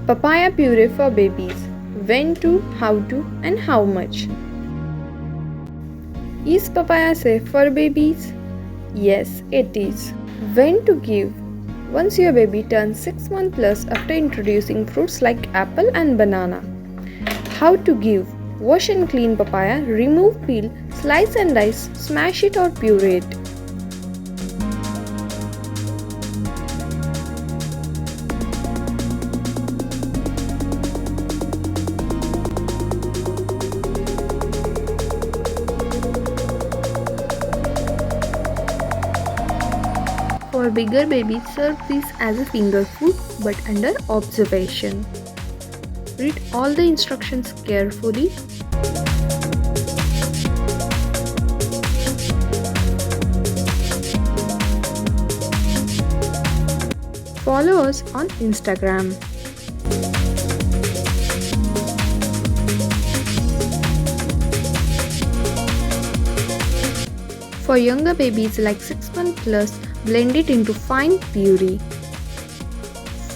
Papaya puree for babies. When to, how to, and how much. Is papaya safe for babies? Yes, it is. When to give. Once your baby turns 6 months plus after introducing fruits like apple and banana. How to give. Wash and clean papaya, remove peel, slice and dice, smash it or puree it. For bigger babies, serve this as a finger food but under observation. Read all the instructions carefully. Follow us on Instagram. For younger babies like 6 months plus, blend it into fine puree.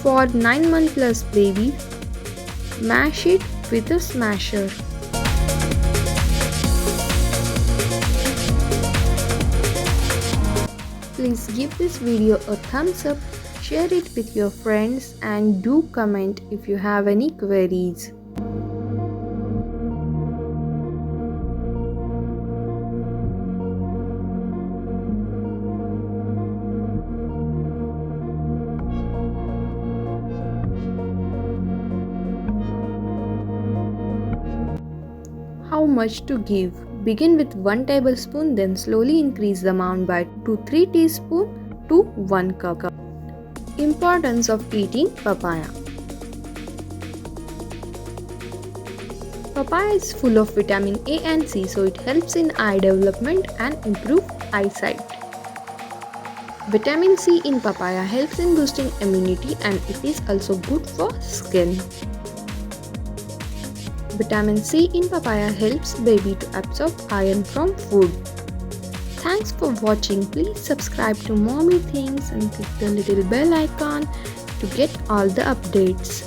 For 9 months plus babies, mash it with a smasher. Please give this video a thumbs up, share it with your friends, and do comment if you have any queries. How much to give? Begin with 1 tablespoon, then slowly increase the amount by 2 to 3 teaspoons to 1 cup. Importance of eating papaya. Papaya is full of vitamin A and C, so it helps in eye development and improve eyesight. Vitamin C in papaya helps in boosting immunity, and it is also good for skin. Vitamin C in papaya helps baby to absorb iron from food. Thanks for watching. Please subscribe to MommyThings and click the little bell icon to get all the updates.